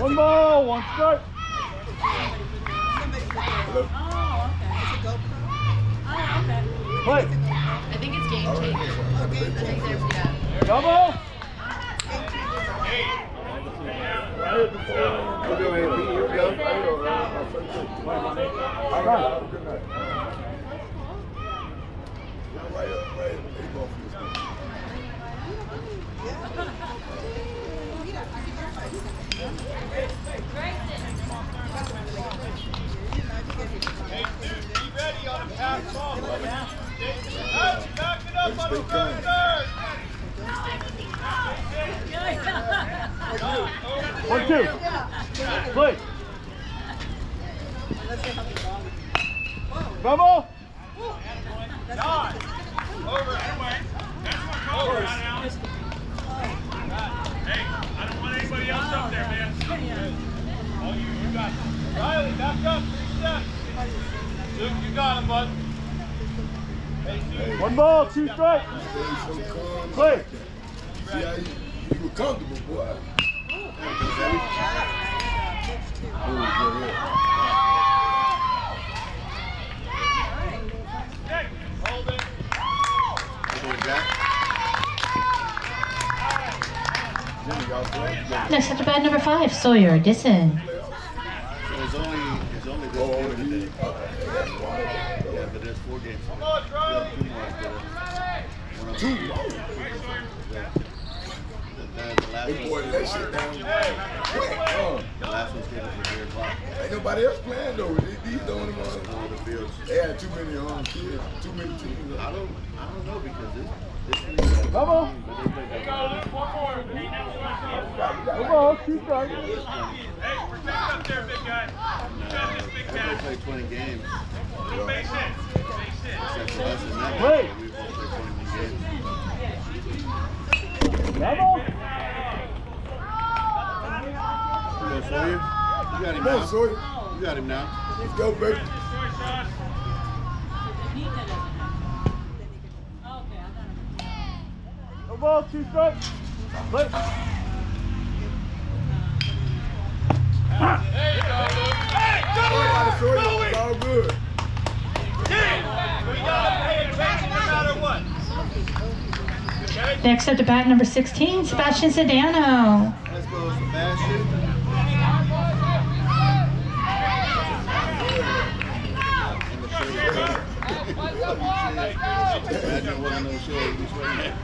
One ball, one strike. Play. I think it's game changer. I think there's, yeah. Double. Be ready on a pass ball. Back it up on the third. 1-2. Play. Double. Dodge. Over. Over. Hey, I don't want anybody else up there, man. Oh, you got it. Riley, back up. 3 steps. Luke, you got him, bud. Hey, One ball, 2 strikes. Play. See how you were comfortable, boy. hold it. Next up to bat number 5, Sawyer Disson. It's only this game today. Yeah, but there's 4 games. Come on, Charlie. 2 2 more. The last Hey, boy, that shit down. The last one's scheduled for 3 o'clock. Ain't nobody else playing though. These the only ones. All the fields. They had too many kids, too many teams. I don't know because this league. Double. Hey, go, Luke. 1 more. One ball, 2 strikes. Hey, protect up there, big guy. You got this, big Everybody guy. play 20 games. Little base hit. Base hit. Except for us in that Play. game, we both play 21 games. Double. Go, Sawyer. You got him Come on, now. Sawyer. You got him now. Let's go, baby. Destroy, Sean. One ball, 2 strikes. Play. There you go, Luke. Hey, Everybody, go! Sawyer. Go It's it! all good. We gotta pay attention no matter what. Okay? Next up to bat number 16, Sebastian Sedano. Let's go, Sebastian. Imagine wasn't no show. He'd be sweating.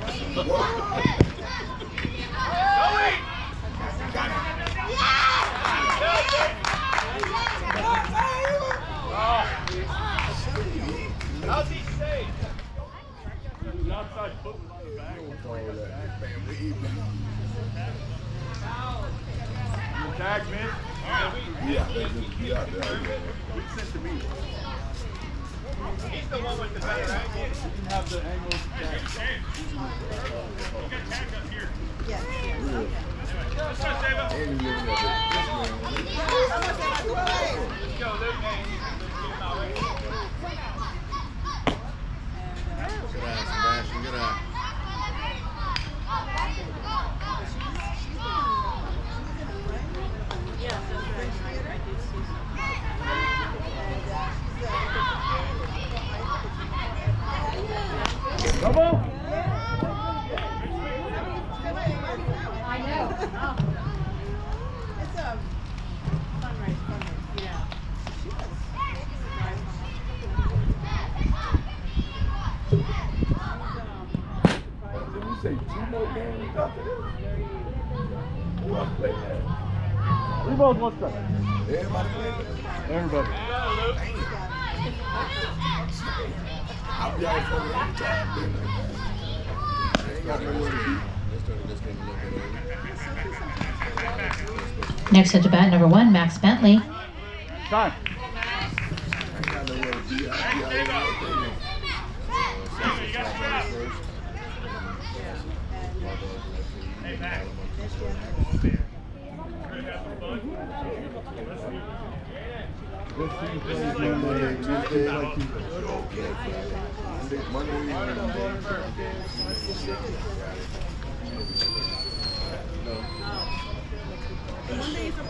How's he safe? The outside foot was on the back. You tag, man. Yeah, they just be out there. He sent to me. He's the one with the better angle. You can have the angle of the tag. You got tagged up here. Real. Let's go, Saba. Ain't even living up there. Let's go, Luke. Hey, Good eye, Sebastian. Good eye. Double. I know. It's a fundraise. Yeah. Did you say 2 more games after this? Who else played that? 3 balls, 1 strike. Everybody played that? Everybody. I'll be out for the long time. I ain't got nowhere to be. Let's game a little bit early. Next up to bat number 1, Max Bentley. Time. I ain't got nowhere to be. I'll be out here all day. You got to out. Hey, Max. This team plays Monday, Tuesday, like Tuesday. Monday, Monday, No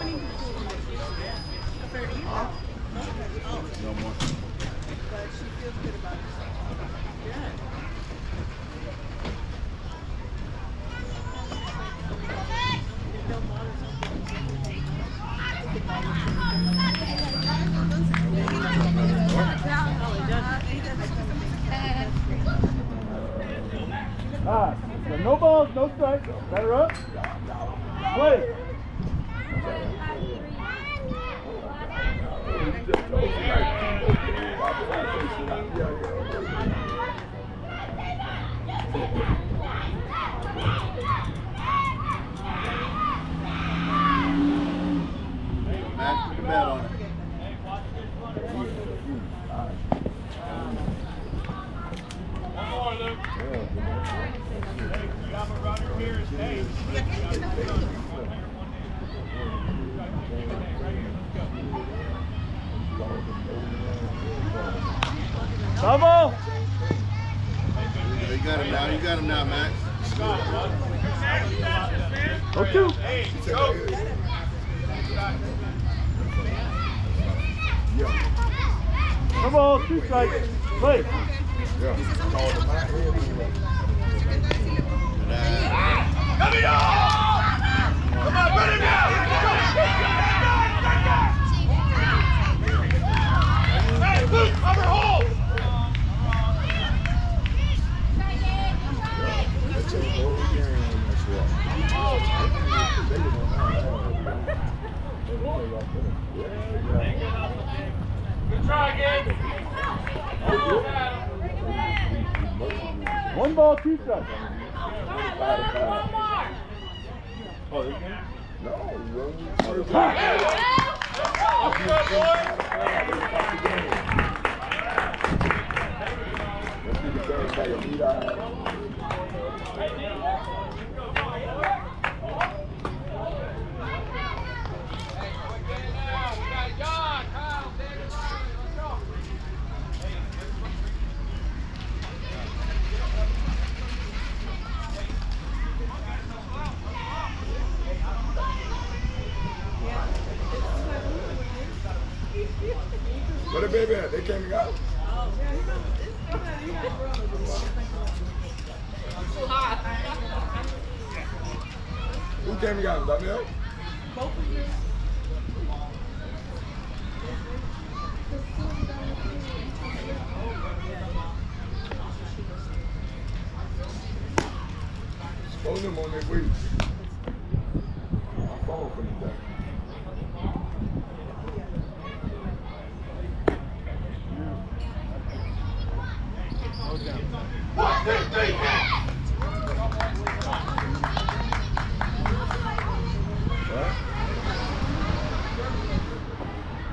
more. But she feels good about herself. Yeah. Ah, so no balls, no strikes. Better up. Play. Max, put the bat on it. One more, Luke. You got my runner here. Hey. Double. You got him now. You got him now, Max. Go two. Hey, go. Come on, 2 strikes. Play. Come on, put him down. Hey, Luke, over hold. Good try again. One ball, 2 strikes. Oh, this game? No, where the baby at? They came and got him. Who came and got him? Danielle? Both of you. Supposed them on their way. My phone for them back.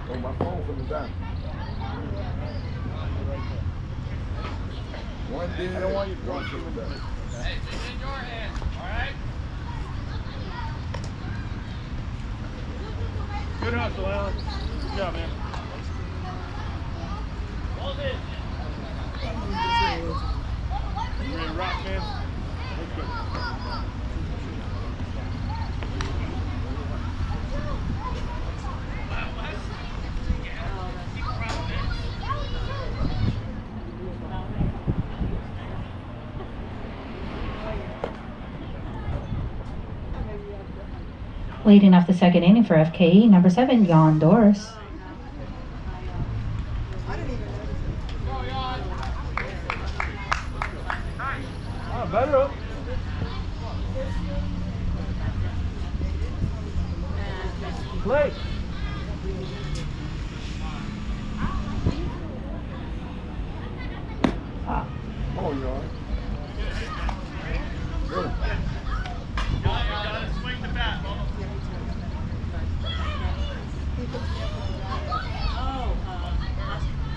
Oh, my phone from the down. One dead, I don't want you to one from the down. Hey, it's in your hands, all right? Good hustle, Alan. Good job, man. Hold it. You ready to rock, man? Let's go. Leading off the second inning for FKE, number 7, Jan Doris. I didn't even notice Ah, better up. Play. Ah, come on, y'all. Good. Swing the bat, Mama.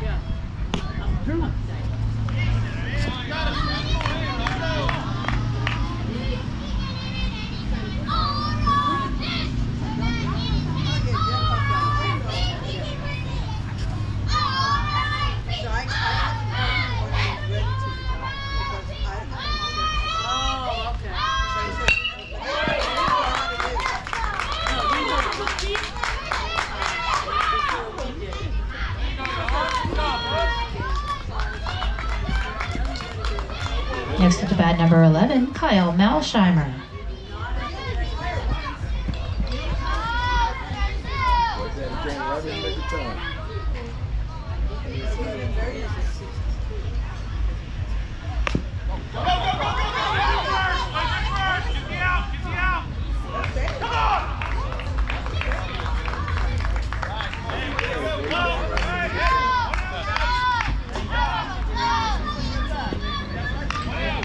Yeah. Two. Yeah. bat number 11, Kyle Malsheimer.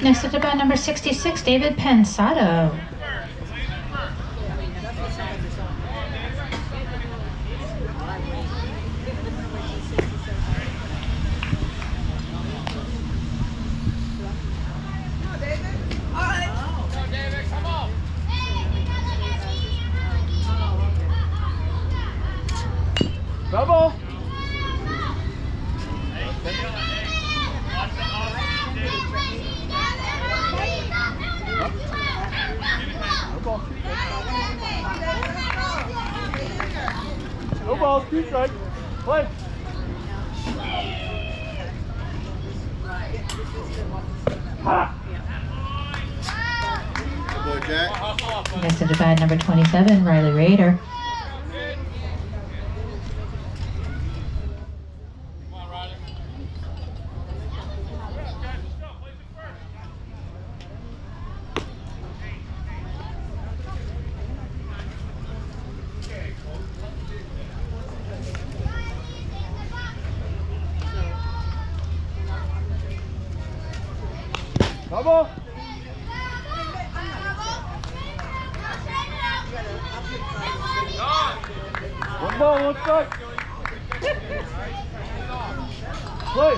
Next up to bat number 66, David Pensado. Double. No balls, 2 strikes. Play. Ha! Good boy, Jack. Next up to bat number 27, Riley Rader. Double. One ball, 1 strike. Play.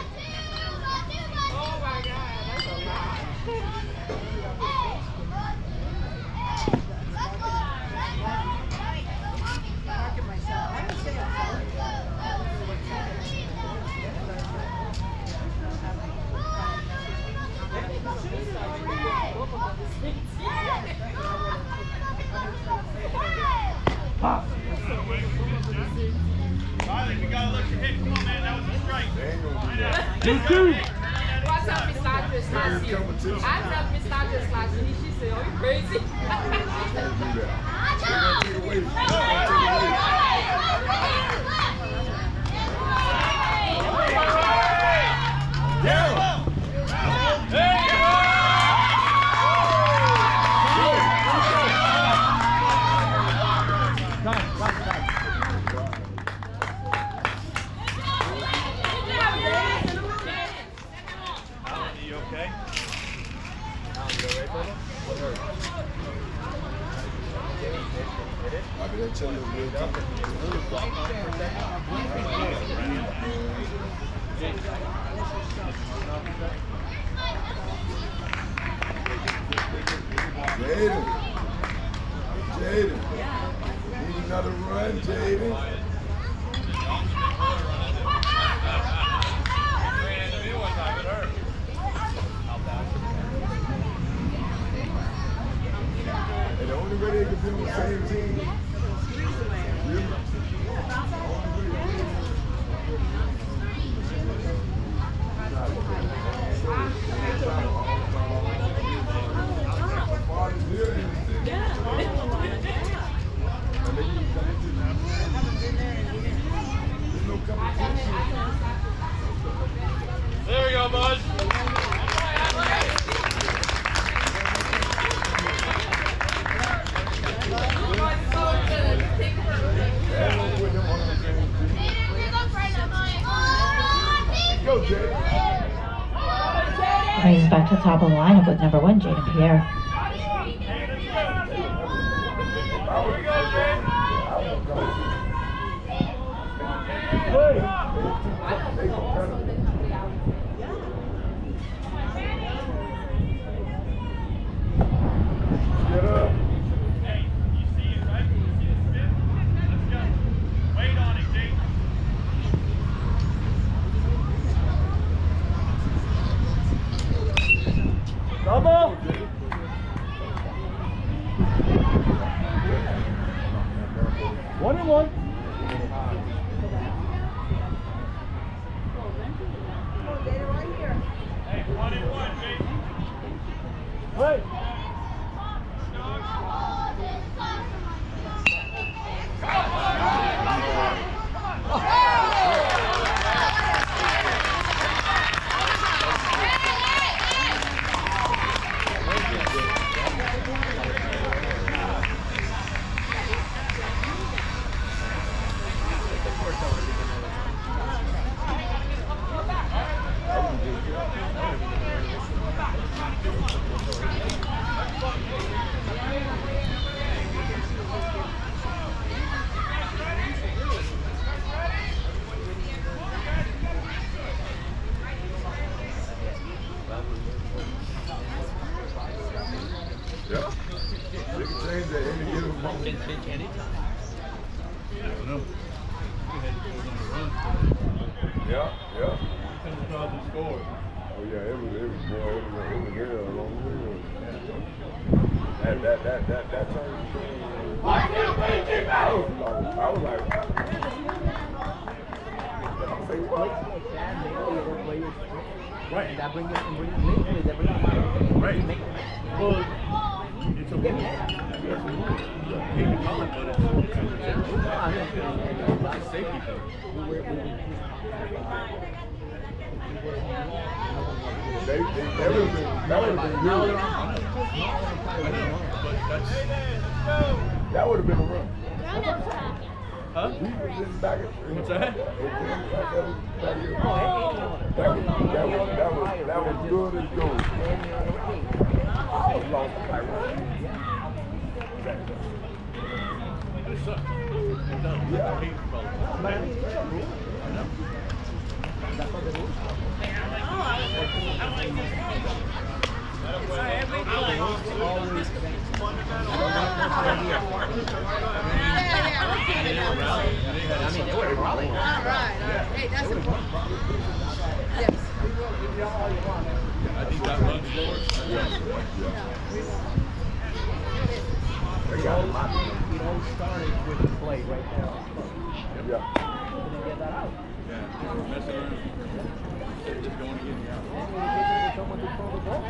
Riley, we gotta let you hit. Come on, man. That was a strike. What's up, Miss Laundress last year? I met Miss Laundress last year. She said, "Are you crazy?" You okay? Jaden. Jaden. Need another run, Jaden. And the only way they can be on the same team. There we go, bud. Go, Jaden. Brings us back to the top of the lineup with number 1, Jaden Pierre. Get up. Hey, you see it, right? You see the spin? Let's go. Wait on it, Jake. Double. One and one. Data right here. Hey, 1 and 1, Jake. don't know. Yeah. Comes across and scores. Oh yeah, it was there a long way. That turn. I was like, say what? Right. That bring it and bring it mentally, that bring it Right. Well, it's a rule. It's a rule. You can call it, but it's a safety thing. That would have been good. That would have been a run. Huh? We were just back at What's that? that was good as gold. I was lost by It sucks. It does. Yeah. I hate problems. I know. I mean, they were rallying. All right. Hey, that's important. Yes, we will give you all you want. I think that runs forward. It all started with the play right now. Yeah. Couldn't get that out. Yeah. Messing around. Just going to get me out. Then when you get someone to throw the ball to.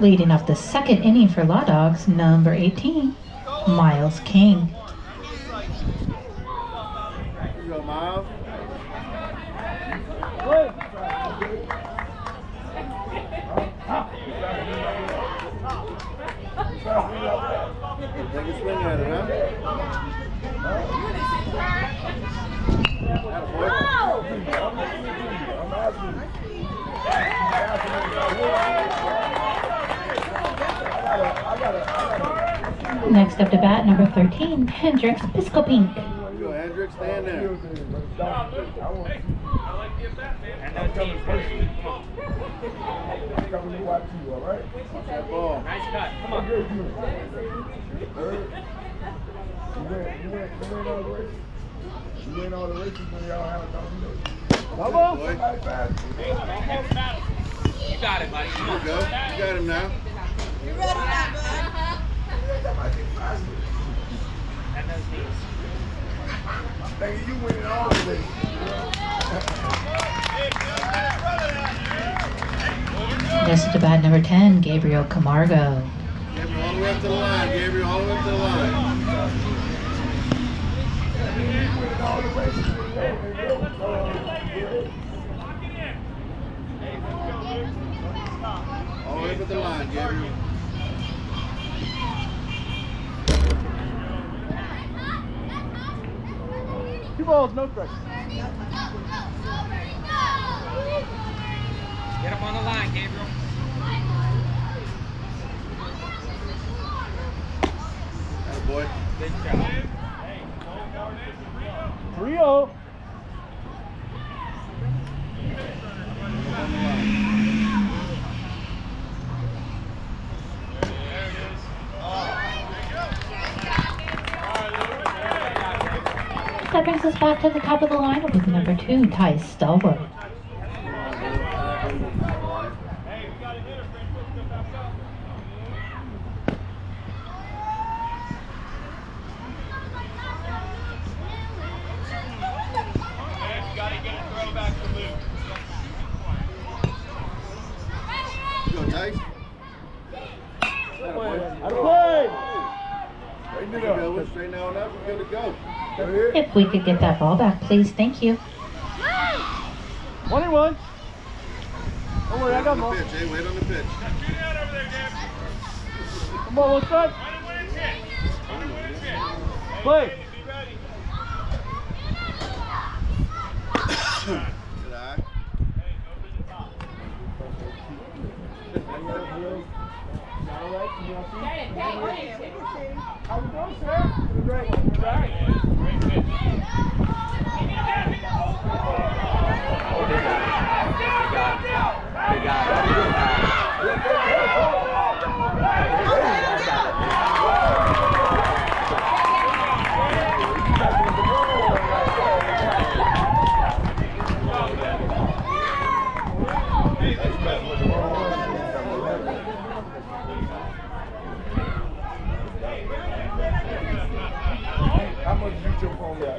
Leading off the second inning for Law Dogs, number 18, Miles King. Here you go, Miles. Take a swing at it, huh? Next up to bat, number 13, Hendricks Piscopink. Go, Hendricks, stand there. That ball. Nice cut. Come on. You win all the races when y'all have a domination. Come on. Boy. You got it, buddy. Come There you go. You got him now. You ready now, bud? And those knees. Thinking you winning all the races. Next up to bat, number 10, Gabriel Camargo. Gabriel, all the way up to the line. Gabriel, all the way up to the line. All the races. All the way up to the line, Gabriel. Two balls, no strikes. Get up on the line, Gabriel. Boy. Good job. 3-0. That brings us back to the top of the lineup with number 2, Ty Stalwart. Go, Tice. Straighten it There you up. go. Straighten out up. We're good to go. Go ahead. If we could get that ball back, please. Thank you. 1-1. Don't worry, I got Wait on more. the pitch, eh? Wait on the pitch. Come on, one strike. Play. Good eye. How we doing, sir? Great. Right. How much did you jump on that?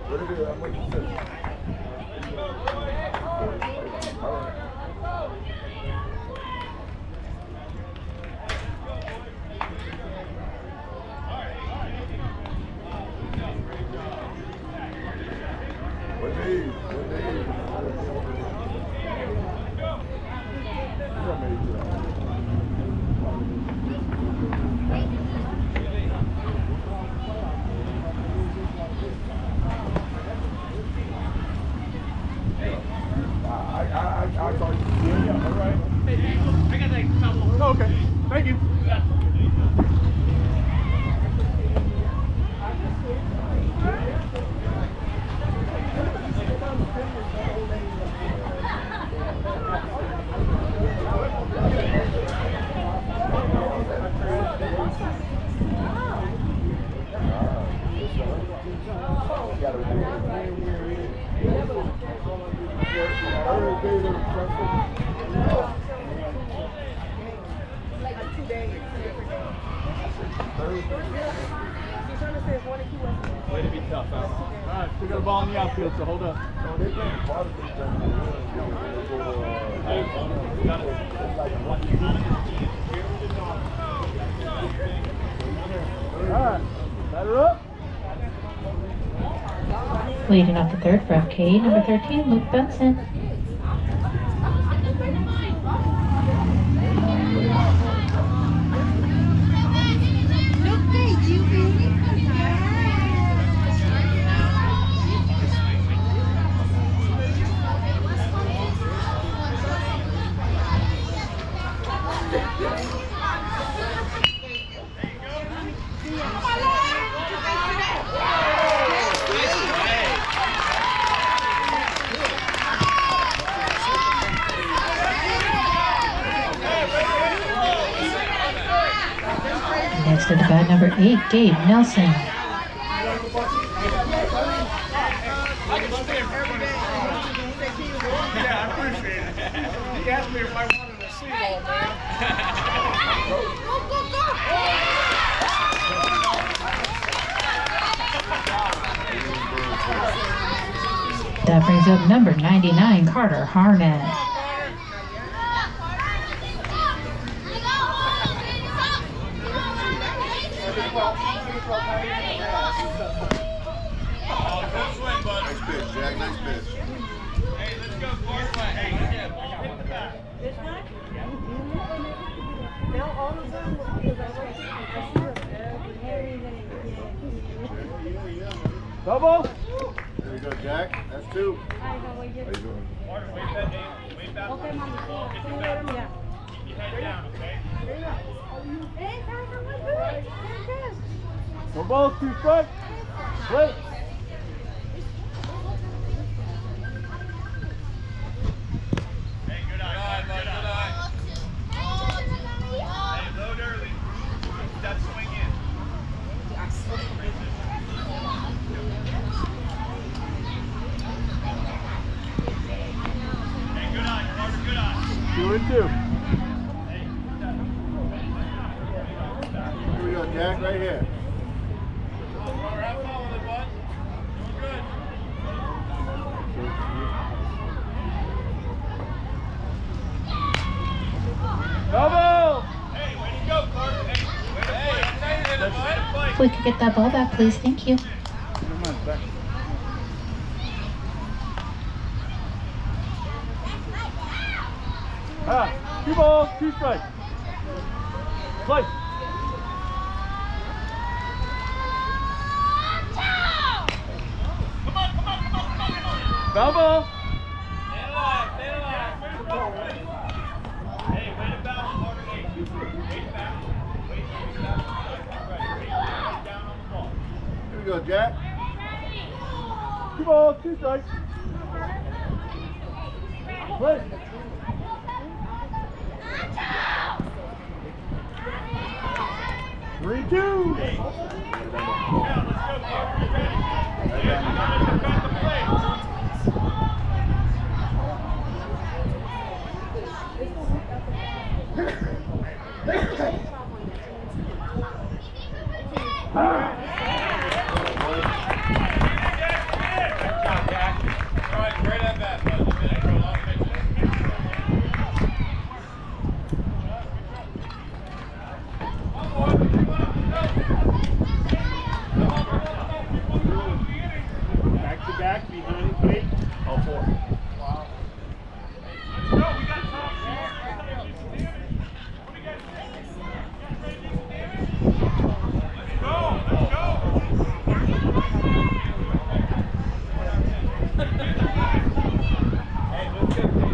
What is it? How much you said? Okay, thank you. Way to be tough, huh? All right, still got a ball in the outfield, so hold up. All right, batter up. Leading off the third for FK, number 13, Luke Benson. Next at the bat, number 8, Gabe Nelson. Yeah, I appreciate it. He asked me if I wanted to see all, man. That brings up number 99, Carter Harnett. Good swing, bud. Nice pitch, Jack. Nice pitch. Hey, let's go, Clark. Hey, hit the back. Now all of them, because I see them every day. Double. There you go, Jack. That's two. Hi, how are you? How you doing? Mark, wait that name. Wait that. Okay, mommy. Get See your you back. later. Yeah. Keep your head down, okay? There you go. Hey, guys, how are you? Good. No balls, 2 strikes. Wait. Hey, good eye, bud. Good eye. Hey, load early. Keep that swing in. Hey, good eye, Carter. Good eye. 2 and 2. Here we go, Jack. Right here. Have fun with it, bud. Doing good. Double. Hey, way to go, Carter. Hey, way to play. Way to play. If we could get that ball back, please. Thank you. Ah, 2 balls, 2 strikes. Play. Double. Stay alive, stay alive. Hey, way to bounce, Carter. Hey, wait back. Wait back. Right, wait down on the ball. Here we go, Jack. 2 balls, 2 strikes. Play. 3-2. Hey. Yeah, let's go, kid. You ready? Yeah, you gotta defend the plate. Back to back behind plate. Of 4. Wow. Let's go. We got top four. We got Let's go. Let's go. Hey, let's go.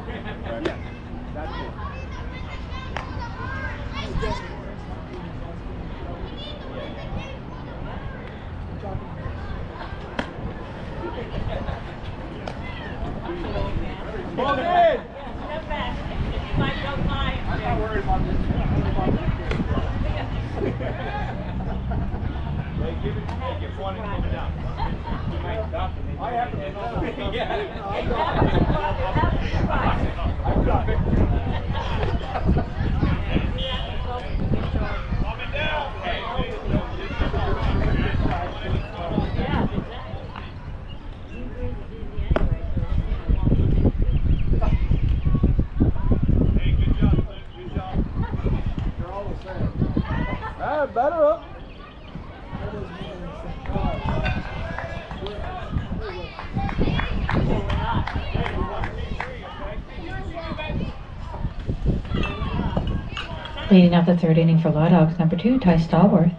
Bring it down. That's it. Ball in! I'm not worried about this. Give one and move it down. You might stop and then I have to. Calm it down. Hey, good job, Clint. Good job. They're all the same. Ah, better up. Leading off the third inning for Law Dogs, number 2, Ty Stallworth.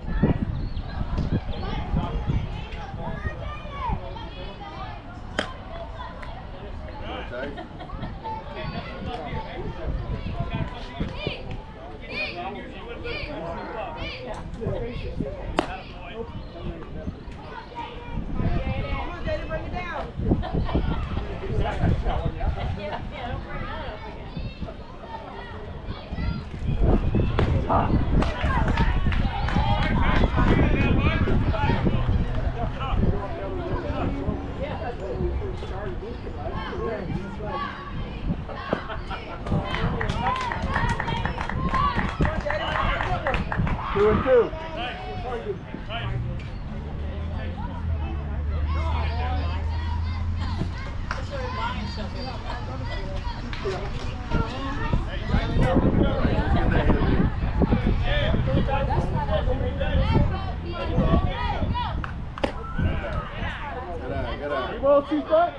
Two and two. Good eye. You want to see that?